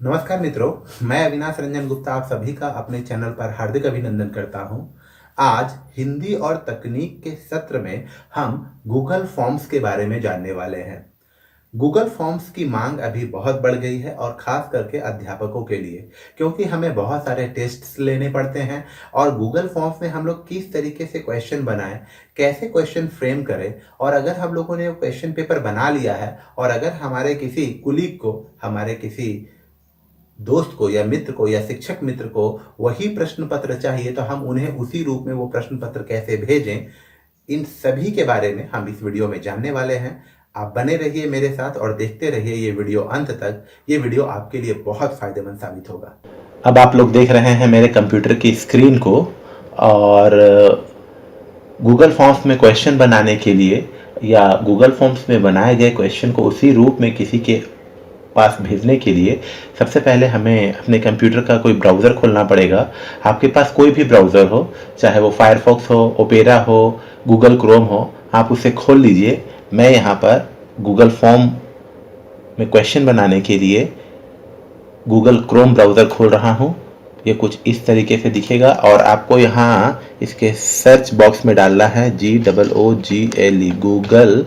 नमस्कार मित्रों, मैं अविनाश रंजन गुप्ता आप सभी का अपने चैनल पर हार्दिक अभिनंदन करता हूं। आज हिंदी और तकनीक के सत्र में हम गूगल फॉर्म्स के बारे में जानने वाले हैं। गूगल फॉर्म्स की मांग अभी बहुत बढ़ गई है और खास करके अध्यापकों के लिए, क्योंकि हमें बहुत सारे टेस्ट्स लेने पड़ते हैं और गूगल फॉर्म्स में हम लोग किस तरीके से क्वेश्चन बनाएं, कैसे क्वेश्चन फ्रेम करें, और अगर हम लोगों ने वो क्वेश्चन पेपर बना लिया है और अगर हमारे किसी कुलीग को, हमारे किसी दोस्त को या मित्र को या शिक्षक मित्र को वही प्रश्न पत्र चाहिए तो हम उन्हें उसी रूप में वो प्रश्न पत्र कैसे भेजें, इन सभी के बारे में हम इस वीडियो में जानने वाले हैं। आप बने रहिए मेरे साथ और देखते रहिए ये वीडियो अंत तक। ये वीडियो आपके लिए बहुत फायदेमंद साबित होगा। अब आप लोग देख रहे हैं मेरे कंप्यूटर की स्क्रीन को, और गूगल फॉर्म्स में क्वेश्चन बनाने के लिए या गूगल फॉर्म्स में बनाए गए क्वेश्चन को उसी रूप में किसी के पास भेजने के लिए सबसे पहले हमें अपने कंप्यूटर का कोई ब्राउज़र खोलना पड़ेगा। आपके पास कोई भी ब्राउज़र हो, चाहे वो फायरफॉक्स हो, ओपेरा हो, गूगल क्रोम हो, आप उसे खोल लीजिए। मैं यहाँ पर गूगल फॉर्म में क्वेश्चन बनाने के लिए गूगल क्रोम ब्राउज़र खोल रहा हूँ। ये कुछ इस तरीके से दिखेगा और आपको यहाँ इसके सर्च बॉक्स में डालना है GOOGLE, Google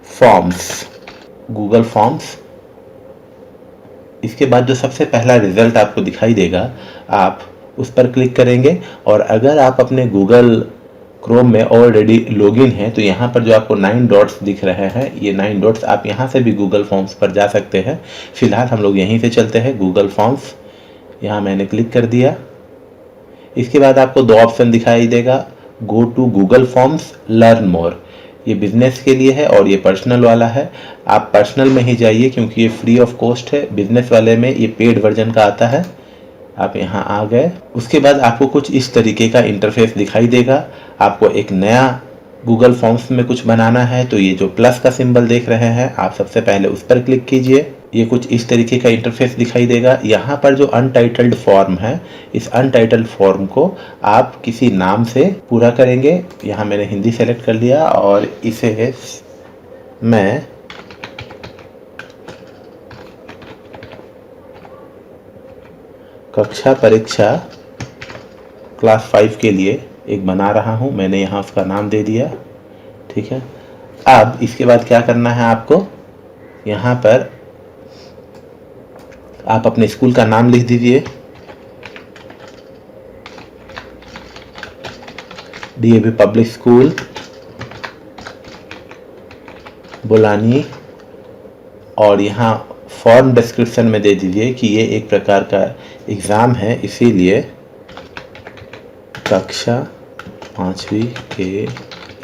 forms. Google forms. इसके बाद जो सबसे पहला रिजल्ट आपको दिखाई देगा, आप उस पर क्लिक करेंगे। और अगर आप अपने गूगल क्रोम में ऑलरेडी लॉगिन है तो यहाँ पर जो आपको 9 डॉट्स दिख रहे हैं, ये 9 डॉट्स, आप यहाँ से भी गूगल फॉर्म्स पर जा सकते हैं। फिलहाल हम लोग यहीं से चलते हैं, गूगल फॉर्म्स। यहाँ मैंने क्लिक कर दिया। इसके बाद आपको दो ऑप्शन दिखाई देगा, go to Google forms, learn more. ये बिजनेस के लिए है और ये पर्सनल वाला है। आप पर्सनल में ही जाइए क्योंकि ये फ्री ऑफ कॉस्ट है। बिजनेस वाले में ये पेड वर्जन का आता है। आप यहाँ आ गए। उसके बाद आपको कुछ इस तरीके का इंटरफेस दिखाई देगा। आपको एक नया गूगल फॉर्म्स में कुछ बनाना है तो ये जो प्लस का सिंबल देख रहे हैं, आप सबसे पहले उस पर क्लिक कीजिए। ये कुछ इस तरीके का इंटरफेस दिखाई देगा। यहाँ पर जो अनटाइटल्ड फॉर्म है, इस अनटाइटल्ड फॉर्म को आप किसी नाम से पूरा करेंगे। यहाँ मैंने हिंदी सेलेक्ट कर लिया और इसे मैं कक्षा परीक्षा क्लास 5 के लिए एक बना रहा हूँ। मैंने यहाँ उसका नाम दे दिया। ठीक है। अब इसके बाद क्या करना है आपको, यहाँ पर आप अपने स्कूल का नाम लिख दीजिए, DAV पब्लिक स्कूल बुलानी, और यहाँ फॉर्म डिस्क्रिप्शन में दे दीजिए कि ये एक प्रकार का एग्ज़ाम है, इसीलिए कक्षा 5वीं के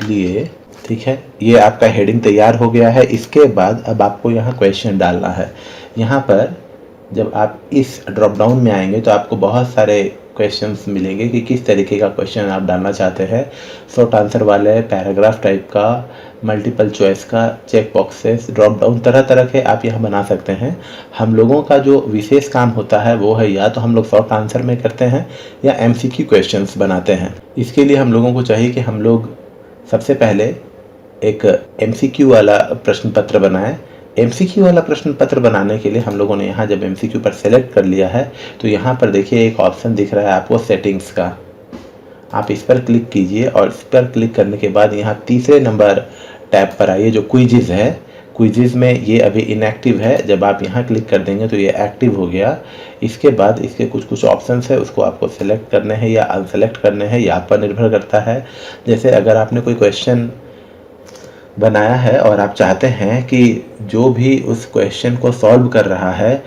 लिए। ठीक है, ये आपका हेडिंग तैयार हो गया है। इसके बाद अब आपको यहाँ क्वेश्चन डालना है। यहाँ पर जब आप इस ड्रॉप डाउन में आएंगे तो आपको बहुत सारे क्वेश्चंस मिलेंगे कि किस तरीके का क्वेश्चन आप डालना चाहते हैं। शॉर्ट आंसर वाले, पैराग्राफ टाइप का, मल्टीपल चॉइस का, चेक बॉक्सेस, ड्रॉप डाउन, तरह तरह के आप यहाँ बना सकते हैं। हम लोगों का जो विशेष काम होता है वो है या तो हम लोग शॉर्ट आंसर में करते हैं या MCQ क्वेश्चंस बनाते हैं। इसके लिए हम लोगों को चाहिए कि हम लोग सबसे पहले एक MCQ वाला प्रश्न पत्र बनाएं। MCQ वाला प्रश्न पत्र बनाने के लिए हम लोगों ने यहाँ जब MCQ पर सेलेक्ट कर लिया है तो यहाँ पर देखिए एक ऑप्शन दिख रहा है आपको सेटिंग्स का। आप इस पर क्लिक कीजिए और इस पर क्लिक करने के बाद यहाँ तीसरे नंबर टैब पर आइए जो क्विज़ है। क्विज़ में ये अभी इनएक्टिव है, जब आप यहाँ क्लिक कर देंगे तो ये एक्टिव हो गया। इसके बाद इसके कुछ ऑप्शंस है, उसको आपको सेलेक्ट करने हैं या अनसेलेक्ट करने हैं, ये आप पर निर्भर करता है। जैसे अगर आपने कोई क्वेश्चन बनाया है और आप चाहते हैं कि जो भी उस क्वेश्चन को सॉल्व कर रहा है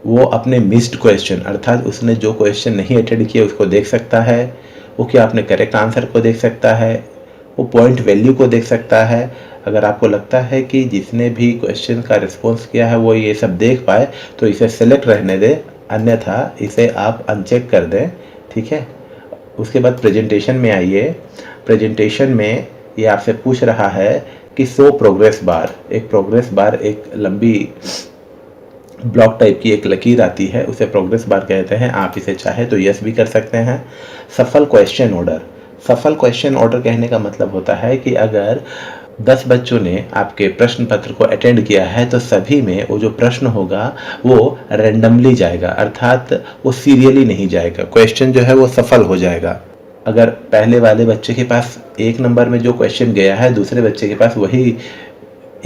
वो अपने मिस्ड क्वेश्चन, अर्थात उसने जो क्वेश्चन नहीं अटेंड किया उसको देख सकता है, वो क्या अपने करेक्ट आंसर को देख सकता है, वो पॉइंट वैल्यू को देख सकता है। अगर आपको लगता है कि जिसने भी क्वेश्चन का रिस्पॉन्स किया है वो ये सब देख पाए तो इसे सेलेक्ट रहने दें, अन्यथा इसे आप अनचेक कर दें। ठीक है। उसके बाद प्रेजेंटेशन में आइए। प्रेजेंटेशन में ये आपसे पूछ रहा है कि शो प्रोग्रेस बार। एक प्रोग्रेस बार, एक लंबी ब्लॉक टाइप की एक लकीर आती है, उसे प्रोग्रेस बार कहते हैं। आप इसे चाहे तो यस भी कर सकते हैं। सफल क्वेश्चन ऑर्डर। सफल क्वेश्चन ऑर्डर कहने का मतलब होता है कि अगर 10 बच्चों ने आपके प्रश्न पत्र को अटेंड किया है तो सभी में वो जो प्रश्न होगा वो रैंडमली जाएगा, अर्थात वो सीरियली नहीं जाएगा, क्वेश्चन जो है वो सफल हो जाएगा। अगर पहले वाले बच्चे के पास 1 नंबर में जो क्वेश्चन गया है, दूसरे बच्चे के पास वही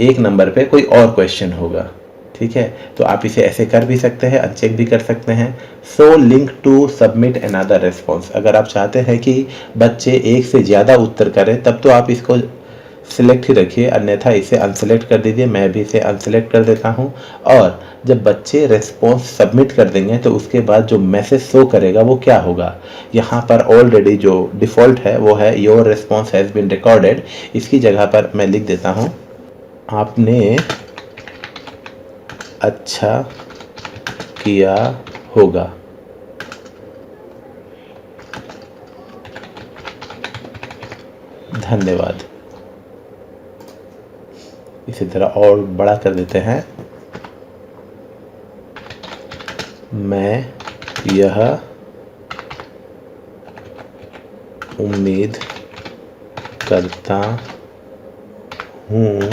1 नंबर पे कोई और क्वेश्चन होगा। ठीक है, तो आप इसे ऐसे कर भी सकते हैं, अनचेक भी कर सकते हैं। So link to submit another response, अगर आप चाहते हैं कि बच्चे एक से ज़्यादा उत्तर करें तब तो आप इसको सिलेक्ट ही रखिए, अन्यथा इसे अनसेलेक्ट कर दीजिए। मैं भी इसे अनसेलेक्ट कर देता हूं। और जब बच्चे रेस्पॉन्स सबमिट कर देंगे तो उसके बाद जो मैसेज शो करेगा वो क्या होगा, यहाँ पर ऑलरेडी जो डिफ़ॉल्ट है वो है your response has been recorded. इसकी जगह पर मैं लिख देता हूँ आपने अच्छा किया होगा। धन्यवाद। इसी तरह और बड़ा कर देते हैं, मैं यह उम्मीद करता हूँ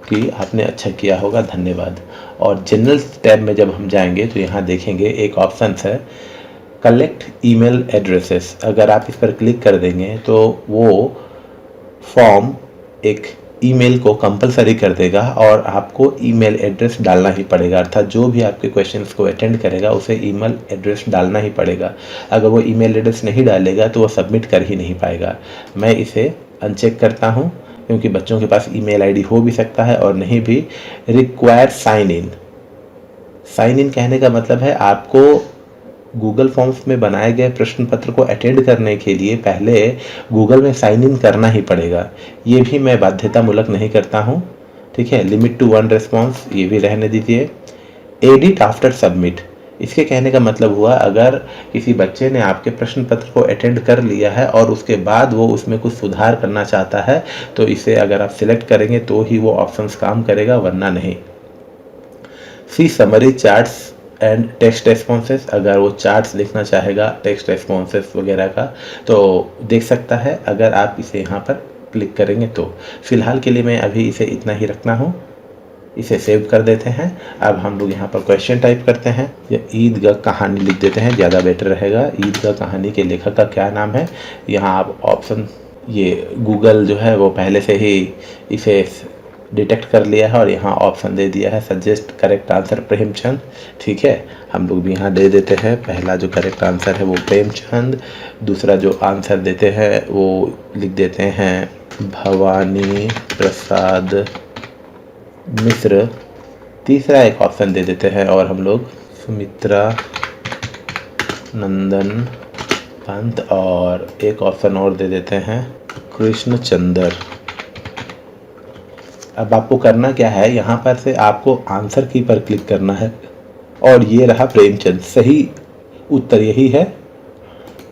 कि आपने अच्छा किया होगा, धन्यवाद। और जनरल टैब में जब हम जाएंगे तो यहाँ देखेंगे एक ऑप्शन है कलेक्ट ईमेल एड्रेसेस। अगर आप इस पर क्लिक कर देंगे तो वो फॉर्म एक ईमेल को कंपलसरी कर देगा और आपको ईमेल एड्रेस डालना ही पड़ेगा, अर्थात जो भी आपके क्वेश्चंस को अटेंड करेगा उसे ईमेल एड्रेस डालना ही पड़ेगा। अगर वो ईमेल एड्रेस नहीं डालेगा तो वो सबमिट कर ही नहीं पाएगा। मैं इसे अनचेक करता हूँ क्योंकि बच्चों के पास ईमेल आईडी हो भी सकता है और नहीं भी। Require sign in, sign in कहने का मतलब है आपको गूगल फॉर्म्स में बनाए गए प्रश्न पत्र को अटेंड करने के लिए पहले गूगल में साइन इन करना ही पड़ेगा। ये भी मैं बाध्यतामूलक नहीं करता हूँ। ठीक है, लिमिट टू 1 रेस्पॉन्स ये भी रहने दीजिए। एडिट आफ्टर सबमिट, इसके कहने का मतलब हुआ अगर किसी बच्चे ने आपके प्रश्न पत्र को अटेंड कर लिया है और उसके बाद वो उसमें कुछ सुधार करना चाहता है तो इसे अगर आप सिलेक्ट करेंगे तो ही वो ऑप्शंस काम करेगा, वरना नहीं। See summary charts and text responses, अगर वो चार्ट्स देखना चाहेगा टेक्स्ट रेस्पॉन्सेस वगैरह का तो देख सकता है अगर आप इसे यहाँ पर क्लिक करेंगे तो। फिलहाल के लिए मैं अभी इसे इतना ही रखना हूँ, इसे सेव कर देते हैं। अब हम लोग यहाँ पर क्वेश्चन टाइप करते हैं या ईदगाह कहानी लिख देते हैं, ज़्यादा बेटर रहेगा। ईदगाह कहानी के लेखक का क्या नाम है, यहाँ आप ऑप्शन, ये गूगल जो है वो पहले से ही इसे डिटेक्ट कर लिया है और यहाँ ऑप्शन दे दिया है सजेस्ट करेक्ट आंसर प्रेमचंद। ठीक है, हम लोग भी यहाँ दे देते हैं पहला जो करेक्ट आंसर है वो प्रेमचंद, दूसरा जो आंसर देते हैं वो लिख देते हैं भवानी प्रसाद मिश्र, तीसरा एक ऑप्शन दे देते हैं और हम लोग सुमित्रा नंदन पंत, और एक ऑप्शन और दे देते हैं कृष्णचंद्र। अब आपको करना क्या है, यहाँ पर से आपको आंसर की पर क्लिक करना है और ये रहा प्रेमचंद, सही उत्तर यही है।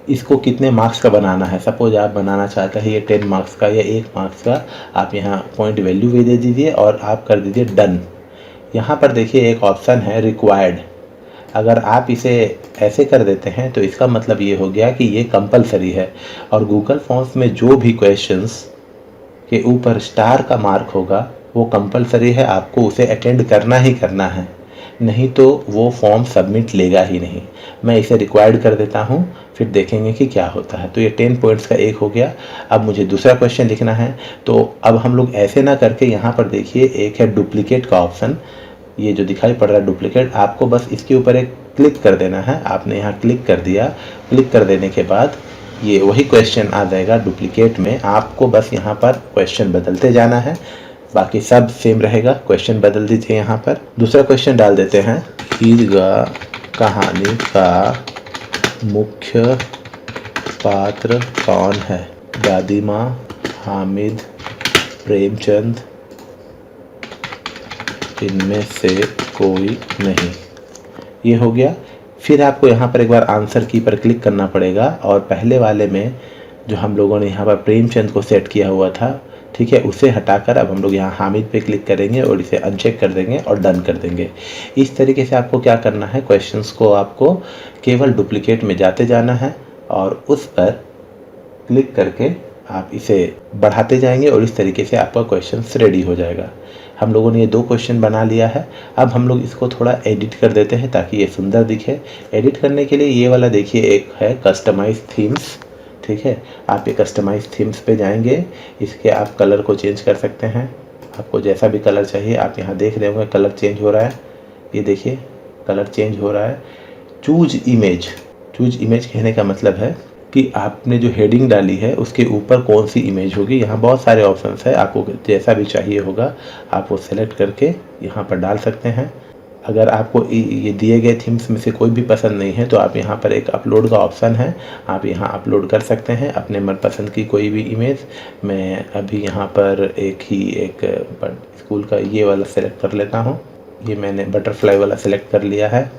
इसको कितने मार्क्स का बनाना है, सपोज आप बनाना चाहते हैं ये 10 मार्क्स का या 1 मार्क्स का, आप यहाँ पॉइंट वैल्यू भी दे दीजिए और आप कर दीजिए डन। यहाँ पर देखिए एक ऑप्शन है रिक्वायर्ड, अगर आप इसे ऐसे कर देते हैं तो इसका मतलब ये हो गया कि ये कंपलसरी है और गूगल फॉर्म्स में जो भी क्वेश्चंस के ऊपर स्टार का मार्क होगा वो कंपलसरी है, आपको उसे अटेंड करना ही करना है, नहीं तो वो फॉर्म सबमिट लेगा ही नहीं। मैं इसे रिक्वायर्ड कर देता हूँ, फिर देखेंगे कि क्या होता है। तो ये 10 पॉइंट्स का एक हो गया। अब मुझे दूसरा क्वेश्चन लिखना है, तो अब हम लोग ऐसे ना करके यहाँ पर देखिए एक है डुप्लीकेट का ऑप्शन, ये जो दिखाई पड़ रहा है डुप्लीकेट, आपको बस इसके ऊपर एक क्लिक कर देना है। आपने यहाँ क्लिक कर दिया, क्लिक कर देने के बाद ये वही क्वेश्चन आ जाएगा डुप्लीकेट में, आपको बस यहाँ पर क्वेश्चन बदलते जाना है, बाकी सब सेम रहेगा। क्वेश्चन बदल दीजिए, यहाँ पर दूसरा क्वेश्चन डाल देते हैं, ईदगाह कहानी का मुख्य पात्र कौन है, दादी माँ, हामिद, प्रेमचंद, इनमें से कोई नहीं। ये हो गया। फिर आपको यहाँ पर एक बार आंसर की पर क्लिक करना पड़ेगा और पहले वाले में जो हम लोगों ने यहाँ पर प्रेमचंद को सेट किया हुआ था, ठीक है, उसे हटाकर अब हम लोग यहाँ हामिद पे क्लिक करेंगे और इसे अनचेक कर देंगे और डन कर देंगे। इस तरीके से आपको क्या करना है, क्वेश्चंस को आपको केवल डुप्लीकेट में जाते जाना है और उस पर क्लिक करके आप इसे बढ़ाते जाएंगे और इस तरीके से आपका क्वेश्चन रेडी हो जाएगा। हम लोगों ने ये 2 क्वेश्चन बना लिया है। अब हम लोग इसको थोड़ा एडिट कर देते हैं ताकि ये सुंदर दिखे। एडिट करने के लिए ये वाला देखिए, एक है कस्टमाइज थीम्स, ठीक है। आप ये कस्टमाइज थीम्स पे जाएंगे, इसके आप कलर को चेंज कर सकते हैं। आपको जैसा भी कलर चाहिए, आप यहाँ देख रहे होंगे कलर चेंज हो रहा है, ये देखिए कलर चेंज हो रहा है। चूज इमेज, चूज इमेज कहने का मतलब है कि आपने जो हेडिंग डाली है उसके ऊपर कौन सी इमेज होगी। यहाँ बहुत सारे ऑप्शंस है, आपको जैसा भी चाहिए होगा आप वो सेलेक्ट करके यहाँ पर डाल सकते हैं। अगर आपको ये दिए गए थीम्स में से कोई भी पसंद नहीं है तो आप यहाँ पर एक अपलोड का ऑप्शन है, आप यहाँ अपलोड कर सकते हैं अपने मनपसंद की कोई भी इमेज। मैं अभी यहाँ पर एक स्कूल का ये वाला सेलेक्ट कर लेता हूँ। ये मैंने बटरफ्लाई वाला सेलेक्ट कर लिया है।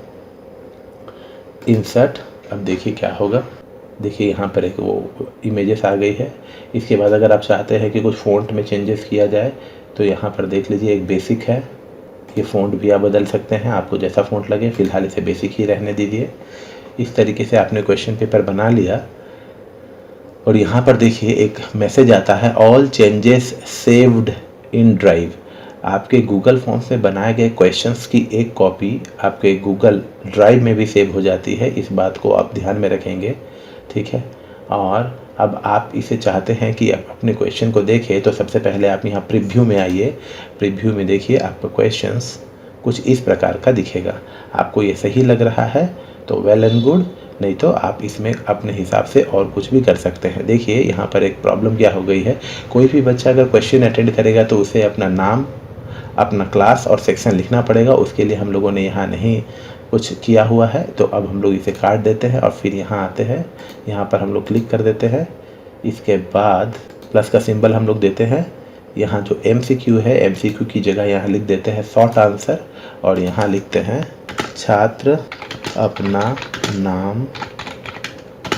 इंसर्ट, अब देखिए क्या होगा, देखिए यहाँ पर एक वो इमेजेस आ गई है। इसके बाद अगर आप चाहते हैं कि कुछ फ़ॉन्ट में चेंजेस किया जाए तो यहाँ पर देख लीजिए एक बेसिक है, ये फ़ॉन्ट भी आप बदल सकते हैं, आपको जैसा फ़ॉन्ट लगे। फ़िलहाल इसे बेसिक ही रहने दीजिए। इस तरीके से आपने क्वेश्चन पेपर बना लिया और यहाँ पर देखिए एक मैसेज आता है, all changes saved in drive. आपके गूगल फॉर्म्स में बनाए गए क्वेश्चंस की एक कॉपी आपके गूगल ड्राइव में भी सेव हो जाती है। इस बात को आप ध्यान में रखेंगे, ठीक है। और अब आप इसे चाहते हैं कि आप अपने क्वेश्चन को देखें तो सबसे पहले आप यहाँ प्रीव्यू में आइए। प्रीव्यू में देखिए आपका क्वेश्चंस कुछ इस प्रकार का दिखेगा। आपको ये सही लग रहा है तो वेल एंड गुड, नहीं तो आप इसमें अपने हिसाब से और कुछ भी कर सकते हैं। देखिए यहाँ पर एक प्रॉब्लम क्या हो गई है, कोई भी बच्चा अगर क्वेश्चन अटेंड करेगा तो उसे अपना नाम, अपना क्लास और सेक्शन लिखना पड़ेगा। उसके लिए हम लोगों ने यहाँ नहीं कुछ किया हुआ है, तो अब हम लोग इसे काट देते हैं और फिर यहाँ आते हैं, यहाँ पर हम लोग क्लिक कर देते हैं। इसके बाद प्लस का सिंबल हम लोग देते हैं। यहाँ जो MCQ है, MCQ की जगह यहाँ लिख देते हैं शॉर्ट आंसर और यहाँ लिखते हैं छात्र अपना नाम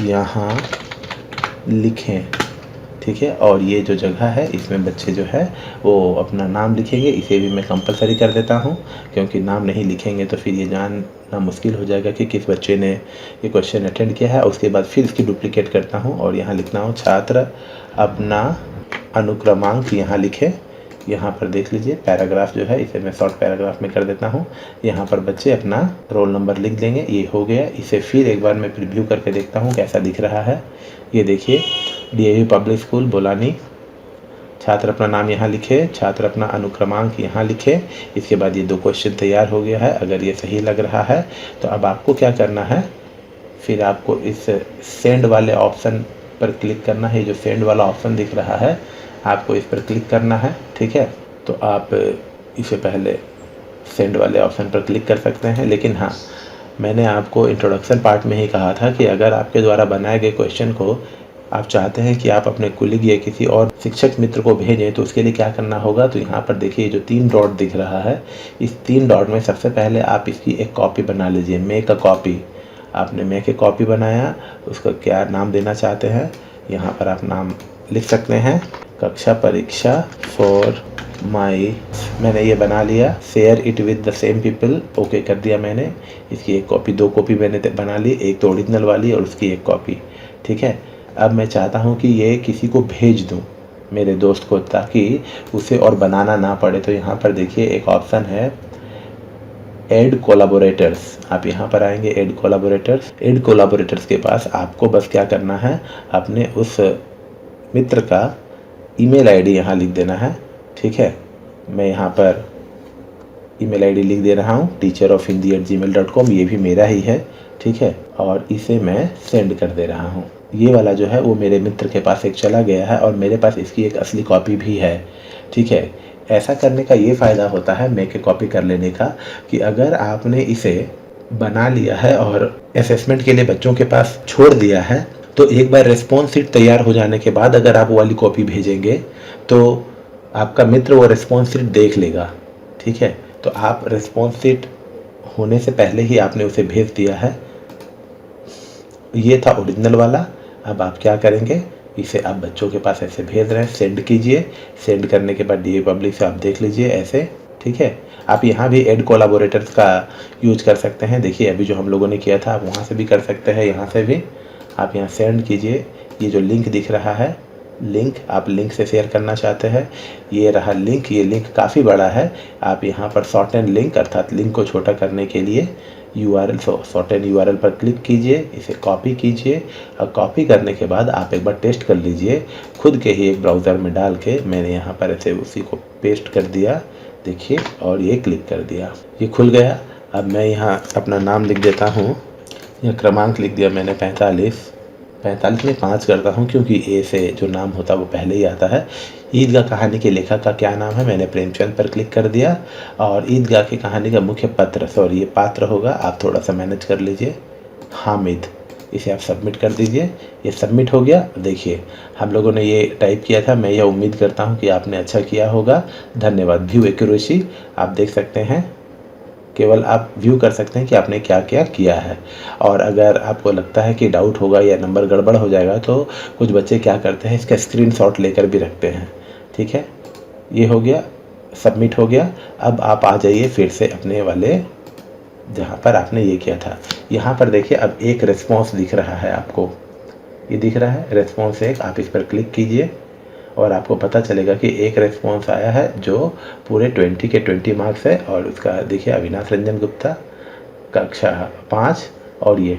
यहाँ लिखें, ठीक है। और ये जो जगह है इसमें बच्चे जो है वो अपना नाम लिखेंगे। इसे भी मैं कंपलसरी कर देता हूँ क्योंकि नाम नहीं लिखेंगे तो फिर ये जानना मुश्किल हो जाएगा कि किस बच्चे ने ये क्वेश्चन अटेंड किया है। उसके बाद फिर इसकी डुप्लीकेट करता हूँ और यहाँ लिखना हो छात्र अपना अनुक्रमांक यहाँ लिखे। यहाँ पर देख लीजिए पैराग्राफ जो है इसे मैं शॉर्ट पैराग्राफ में कर देता हूँ। यहाँ पर बच्चे अपना रोल नंबर लिख देंगे। ये हो गया। इसे फिर एक बार मैं प्रीव्यू करके देखता हूँ कैसा दिख रहा है। ये देखिए DAV पब्लिक स्कूल बोलानी, छात्र अपना नाम यहाँ लिखे, छात्र अपना अनुक्रमांक यहाँ लिखे। इसके बाद ये 2 क्वेश्चन तैयार हो गया है। अगर ये सही लग रहा है तो अब आपको क्या करना है, फिर आपको इस सेंड वाले ऑप्शन पर क्लिक करना है। जो सेंड वाला ऑप्शन दिख रहा है आपको इस पर क्लिक करना है, ठीक है। तो आप इसे पहले सेंड वाले ऑप्शन पर क्लिक कर सकते हैं। लेकिन हाँ, मैंने आपको इंट्रोडक्शन पार्ट में ही कहा था कि अगर आपके द्वारा बनाए गए क्वेश्चन को आप चाहते हैं कि आप अपने कुलीग या किसी और शिक्षक मित्र को भेजें तो उसके लिए क्या करना होगा। तो यहाँ पर देखिए जो 3 डॉट दिख रहा है, इस 3 डॉट में सबसे पहले आप इसकी एक कॉपी बना लीजिए। मेक अ कॉपी, आपने मेक ए कॉपी बनाया, उसका क्या नाम देना चाहते हैं यहाँ पर आप नाम लिख सकते हैं, कक्षा परीक्षा फॉर माई, मैंने ये बना लिया। Share it with the same people, okay कर दिया मैंने। इसकी एक कॉपी, 2 कॉपी मैंने बना ली, एक तो ओरिजिनल वाली और उसकी एक कॉपी, ठीक है। अब मैं चाहता हूँ कि ये किसी को भेज दूँ, मेरे दोस्त को, ताकि उसे और बनाना ना पड़े। तो यहाँ पर देखिए एक ऑप्शन है ऐड कोलाबोरेटर्स, आप यहाँ पर आएंगे ऐड कोलाबोरेटर्स। ऐड कोलाबोरेटर्स के पास आपको बस क्या करना है, अपने उस मित्र का ईमेल आईडी यहाँ लिख देना है, ठीक है। मैं यहाँ पर ईमेल आईडी लिख दे रहा हूँ teacherofhindy@gmail.com, ये भी मेरा ही है, ठीक है। और इसे मैं सेंड कर दे रहा हूँ। ये वाला जो है वो मेरे मित्र के पास एक चला गया है और मेरे पास इसकी एक असली कॉपी भी है, ठीक है। ऐसा करने का ये फ़ायदा होता है मेक ए कॉपी कर लेने का, कि अगर आपने इसे बना लिया है और असेसमेंट के लिए बच्चों के पास छोड़ दिया है तो एक बार रिस्पॉन्स शीट तैयार हो जाने के बाद अगर आप वो वाली कॉपी भेजेंगे तो आपका मित्र वो रिस्पॉन्स शीट देख लेगा, ठीक है। तो आप रिस्पॉन्स शीट होने से पहले ही आपने उसे भेज दिया है। ये था ओरिजिनल वाला। अब आप क्या करेंगे, इसे आप बच्चों के पास ऐसे भेज रहे हैं, सेंड कीजिए। सेंड करने के बाद DAV पब्लिक से आप देख लीजिए ऐसे, ठीक है। आप यहाँ भी ऐड कोलाबोरेटर्स का यूज कर सकते हैं। देखिए अभी जो हम लोगों ने किया था आप वहाँ से भी कर सकते हैं, यहाँ से भी आप यहाँ सेंड कीजिए। ये जो लिंक दिख रहा है लिंक, आप लिंक से शेयर करना चाहते हैं, ये रहा लिंक। ये लिंक काफ़ी बड़ा है, आप यहाँ पर शॉर्ट एंड लिंक अर्थात लिंक को छोटा करने के लिए URL शॉर्ट एंड URL पर क्लिक कीजिए, इसे कॉपी कीजिए और कॉपी करने के बाद आप एक बार टेस्ट कर लीजिए खुद के ही एक ब्राउज़र में डाल के। मैंने यहाँ पर ऐसे उसी को पेस्ट कर दिया, देखिए, और ये क्लिक कर दिया, ये खुल गया। अब मैं यहाँ अपना नाम लिख देता हूँ, यह क्रमांक लिख दिया मैंने 45 में 5 करता हूँ क्योंकि ए से जो नाम होता है वो पहले ही आता है। ईदगाह कहानी के लेखक का क्या नाम है, मैंने प्रेमचंद पर क्लिक कर दिया। और ईदगाह की कहानी का मुख्य ये पात्र होगा, आप थोड़ा सा मैनेज कर लीजिए, हामिद। इसे आप सबमिट कर दीजिए, ये सबमिट हो गया। देखिए हम लोगों ने ये टाइप किया था, मैं यह उम्मीद करता हूँ कि आपने अच्छा किया होगा। धन्यवाद। व्यू एक्यूरेसी आप देख सकते हैं, केवल आप व्यू कर सकते हैं कि आपने क्या क्या किया है। और अगर आपको लगता है कि डाउट होगा या नंबर गड़बड़ हो जाएगा तो कुछ बच्चे क्या करते हैं, इसका स्क्रीनशॉट लेकर भी रखते हैं। ठीक है, ये हो गया, सबमिट हो गया। अब आप आ जाइए फिर से अपने वाले जहाँ पर आपने ये किया था। यहाँ पर देखिए अब एक रिस्पॉन्स दिख रहा है आपको, ये दिख रहा है रिस्पॉन्स एक, आप इस पर क्लिक कीजिए और आपको पता चलेगा कि एक रिस्पॉन्स आया है जो पूरे 20 के 20 मार्क्स है। और उसका देखिए अविनाश रंजन गुप्ता, कक्षा 5, और ये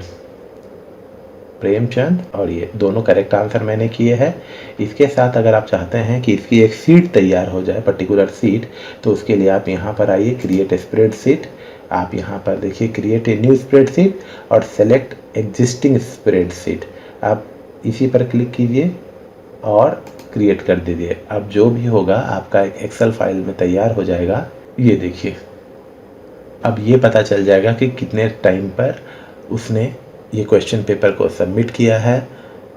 प्रेमचंद, और ये दोनों करेक्ट आंसर मैंने किए हैं। इसके साथ अगर आप चाहते हैं कि इसकी एक सीट तैयार हो जाए, पर्टिकुलर सीट, तो उसके लिए आप यहाँ पर आइए, क्रिएट स्प्रेडशीट। आप यहाँ पर देखिए क्रिएट ए न्यू स्प्रेडशीट और सेलेक्ट एग्जिस्टिंग स्प्रेडशीट, आप इसी पर क्लिक कीजिए और क्रिएट कर दीजिए। अब जो भी होगा आपका एक एक्सेल फाइल में तैयार हो जाएगा। ये देखिए अब ये पता चल जाएगा कि कितने टाइम पर उसने ये क्वेश्चन पेपर को सबमिट किया है,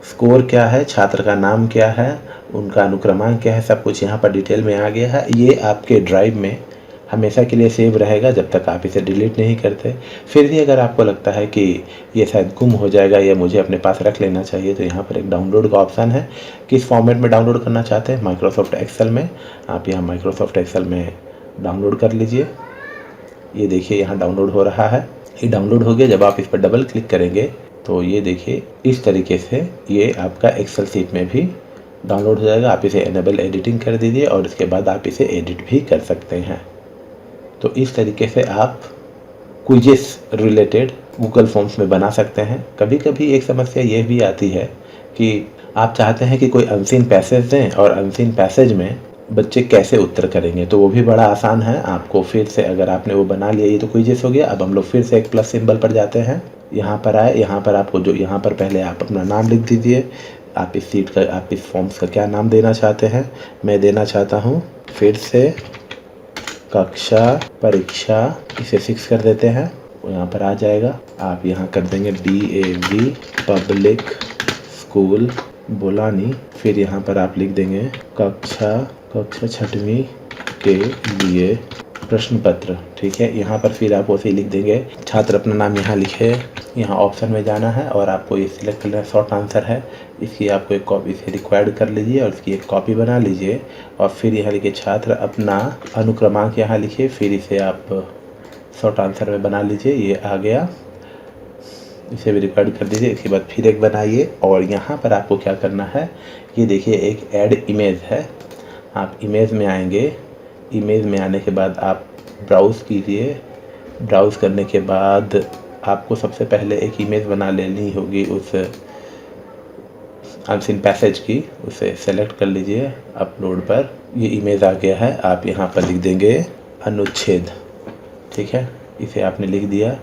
स्कोर क्या है, छात्र का नाम क्या है, उनका अनुक्रमांक क्या है, सब कुछ यहाँ पर डिटेल में आ गया है। ये आपके ड्राइव में हमेशा के लिए सेव रहेगा जब तक आप इसे डिलीट नहीं करते। फिर भी अगर आपको लगता है कि ये शायद गुम हो जाएगा या मुझे अपने पास रख लेना चाहिए, तो यहाँ पर एक डाउनलोड का ऑप्शन है। किस फॉर्मेट में डाउनलोड करना चाहते हैं, माइक्रोसॉफ्ट एक्सेल में, आप यहाँ माइक्रोसॉफ्ट एक्सेल में डाउनलोड कर लीजिए। ये देखिए यहाँ डाउनलोड हो रहा है, ये डाउनलोड हो गया। जब आप इस पर डबल क्लिक करेंगे तो ये देखिए इस तरीके से ये आपका एक्सेल शीट में भी डाउनलोड हो जाएगा। आप इसे एनेबल एडिटिंग कर दीजिए और इसके बाद आप इसे एडिट भी कर सकते हैं। तो इस तरीके से आप क्विज़ेस रिलेटेड गूगल फॉर्म्स में बना सकते हैं। कभी कभी एक समस्या ये भी आती है कि आप चाहते हैं कि कोई अनसीन पैसेज दें और अनसीन पैसेज में बच्चे कैसे उत्तर करेंगे, तो वो भी बड़ा आसान है। आपको फिर से अगर आपने वो बना लिया, ये तो क्विज़ेस हो गया। अब हम लोग फिर से एक प्लस सिंबल पर जाते हैं, यहाँ पर आए, यहाँ पर आपको जो यहाँ पर पहले आप अपना नाम लिख दीजिए। आप इस सीट का, आप इस फॉर्म्स का क्या नाम देना चाहते हैं। मैं देना चाहता हूँ फिर से कक्षा परीक्षा, इसे 6 कर देते हैं, यहाँ पर आ जाएगा। आप यहाँ कर देंगे DAV पब्लिक स्कूल बोलानी। फिर यहाँ पर आप लिख देंगे कक्षा 6वीं के लिए प्रश्न पत्र। ठीक है, यहाँ पर फिर आप उसे लिख देंगे, छात्र अपना नाम यहाँ लिखे, यहाँ ऑप्शन में जाना है और आपको ये सिलेक्ट करना है, शॉर्ट आंसर है। इसकी आपको एक कॉपी से रिक्वायर्ड कर लीजिए और इसकी एक कॉपी बना लीजिए और फिर यहाँ लिखिए छात्र अपना अनुक्रमांक यहाँ लिखिए, फिर इसे आप शॉर्ट आंसर में बना लीजिए। ये आ गया, इसे भी रिक्वायर्ड कर दीजिए। इसके बाद फिर एक बनाइए और यहाँ पर आपको क्या करना है, ये देखिए एक ऐड इमेज है। आप इमेज में आएंगे, इमेज में आने के बाद आप ब्राउज़ कीजिए। ब्राउज़ करने के बाद आपको सबसे पहले एक इमेज बना लेनी होगी उस अनसीन पैसेज की, उसे सेलेक्ट कर लीजिए अपलोड पर। ये इमेज आ गया है, आप यहाँ पर लिख देंगे अनुच्छेद। ठीक है, इसे आपने लिख दिया,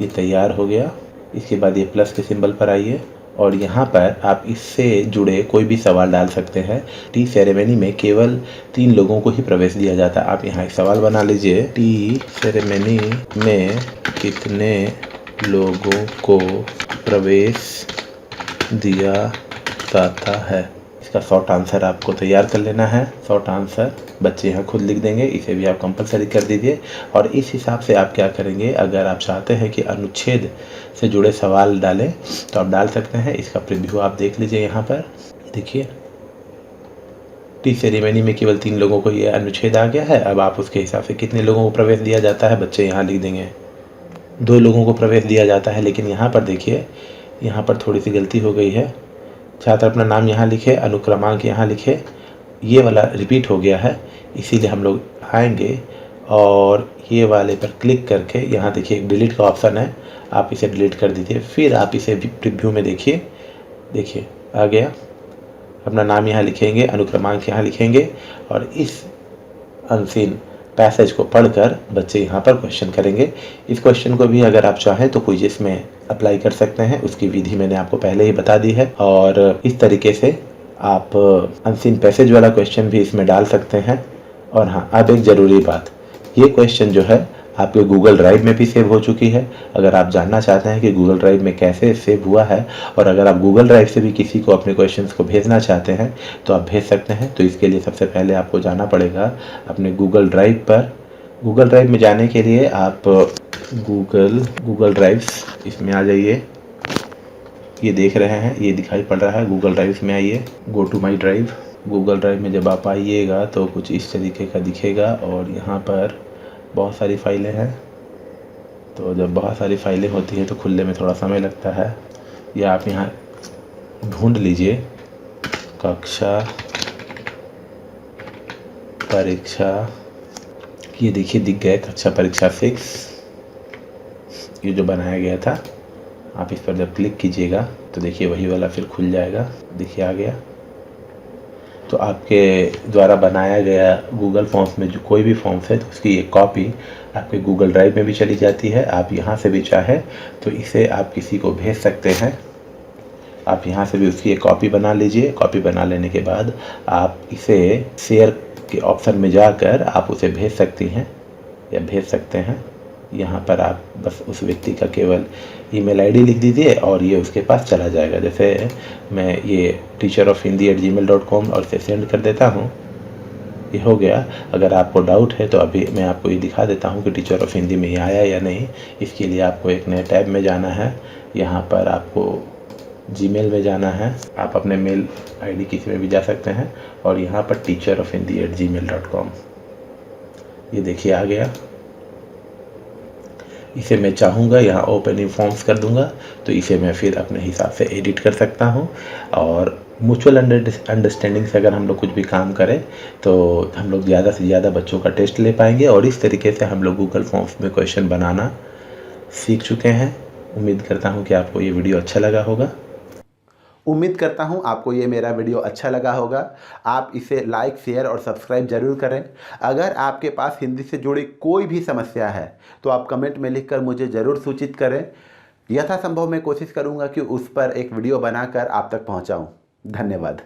ये तैयार हो गया। इसके बाद ये प्लस के सिंबल पर आइए और यहाँ पर आप इससे जुड़े कोई भी सवाल डाल सकते हैं। टी सेरेमनी में केवल 3 लोगों को ही प्रवेश दिया जाता है। आप यहाँ एक सवाल बना लीजिए, टी सेरेमनी में कितने लोगों को प्रवेश दिया जाता है। इसका शॉर्ट आंसर आपको तैयार कर लेना है। शॉर्ट आंसर बच्चे यहाँ खुद लिख देंगे, इसे भी आप कंपलसरी कर दीजिए। और इस हिसाब से आप क्या करेंगे, अगर आप चाहते हैं कि अनुच्छेद से जुड़े सवाल डालें तो आप डाल सकते हैं। इसका प्रीव्यू आप देख लीजिए, यहाँ पर देखिए टी सेरेमनी में केवल 3 लोगों को ये अनुच्छेद आ गया है। अब आप उसके हिसाब से कितने लोगों को प्रवेश दिया जाता है, बच्चे यहाँ लिख देंगे 2 लोगों को प्रवेश दिया जाता है। लेकिन यहाँ पर देखिए, यहाँ पर थोड़ी सी गलती हो गई है, छात्र अपना नाम यहाँ लिखे, अनुक्रमांक यहाँ लिखे। ये वाला रिपीट हो गया है, इसीलिए हम लोग आएंगे और ये वाले पर क्लिक करके यहाँ देखिए एक डिलीट का ऑप्शन है, आप इसे डिलीट कर दीजिए। फिर आप इसे प्रीव्यू में देखिए, देखिए आ गया। अपना नाम यहाँ लिखेंगे, अनुक्रमांक यहाँ लिखेंगे और इस अनसीन पैसेज को पढ़कर बच्चे यहाँ पर क्वेश्चन करेंगे। इस क्वेश्चन को भी अगर आप चाहें तो क्विज़ में अप्लाई कर सकते हैं, उसकी विधि मैंने आपको पहले ही बता दी है। और इस तरीके से आप अनसीन पैसेज वाला क्वेश्चन भी इसमें डाल सकते हैं। और हाँ, अब एक ज़रूरी बात, ये क्वेश्चन जो है आपके गूगल ड्राइव में भी सेव हो चुकी है। अगर आप जानना चाहते हैं कि गूगल ड्राइव में कैसे सेव हुआ है और अगर आप गूगल ड्राइव से भी किसी को अपने क्वेश्चंस को भेजना चाहते हैं तो आप भेज सकते हैं। तो इसके लिए सबसे पहले आपको जाना पड़ेगा अपने गूगल ड्राइव पर। गूगल ड्राइव में जाने के लिए आप गूगल ड्राइव्स इसमें आ जाइए। ये देख रहे हैं, ये दिखाई पड़ रहा है, गूगल ड्राइव में आइए, go to my drive. Google drive में जब आप आइएगा तो कुछ इस तरीके का दिखेगा और यहाँ पर बहुत सारी फाइलें हैं। तो जब बहुत सारी फाइलें होती हैं तो खुलने में थोड़ा समय लगता है। या आप यहाँ ढूंढ लीजिए कक्षा परीक्षा, ये देखिए दिख गया कक्षा परीक्षा 6, ये जो बनाया गया था। आप इस पर जब क्लिक कीजिएगा तो देखिए वही वाला फिर खुल जाएगा, देखिए आ गया। तो आपके द्वारा बनाया गया गूगल फॉर्म्स में जो कोई भी फॉर्म्स है तो उसकी एक कॉपी आपके गूगल ड्राइव में भी चली जाती है। आप यहाँ से भी चाहे तो इसे आप किसी को भेज सकते हैं। आप यहाँ से भी उसकी एक कॉपी बना लीजिए। कॉपी बना लेने के बाद आप इसे शेयर के ऑप्शन में जाकर आप उसे भेज सकती हैं या भेज सकते हैं। यहाँ पर आप बस उस व्यक्ति का केवल ईमेल आईडी लिख दीजिए और ये उसके पास चला जाएगा। जैसे मैं ये teacherofindy@gmail.com और इसे सेंड कर देता हूँ, ये हो गया। अगर आपको डाउट है तो अभी मैं आपको ये दिखा देता हूँ कि टीचर ऑफ हिंदी में ये आया या नहीं। इसके लिए आपको एक नए टैब में जाना है, यहाँ पर आपको जीमेल में जाना है। आप अपने मेल आईडी किसी में भी जा सकते हैं और यहाँ पर teacherofindy@gmail.com, ये देखिए आ गया। इसे मैं चाहूँगा यहाँ ओपन फॉर्म्स कर दूँगा तो इसे मैं फिर अपने हिसाब से एडिट कर सकता हूँ। और म्यूचुअल अंडरस्टैंडिंग से अगर हम लोग कुछ भी काम करें तो हम लोग ज़्यादा से ज़्यादा बच्चों का टेस्ट ले पाएंगे। और इस तरीके से हम लोग गूगल फॉर्म्स में क्वेश्चन बनाना सीख चुके हैं। उम्मीद करता हूँ कि आपको ये वीडियो अच्छा लगा होगा। उम्मीद करता हूं आपको ये मेरा वीडियो अच्छा लगा होगा। आप इसे लाइक, शेयर और सब्सक्राइब ज़रूर करें। अगर आपके पास हिंदी से जुड़ी कोई भी समस्या है तो आप कमेंट में लिखकर मुझे ज़रूर सूचित करें। यथासंभव मैं कोशिश करूंगा कि उस पर एक वीडियो बनाकर आप तक पहुंचाऊं। धन्यवाद।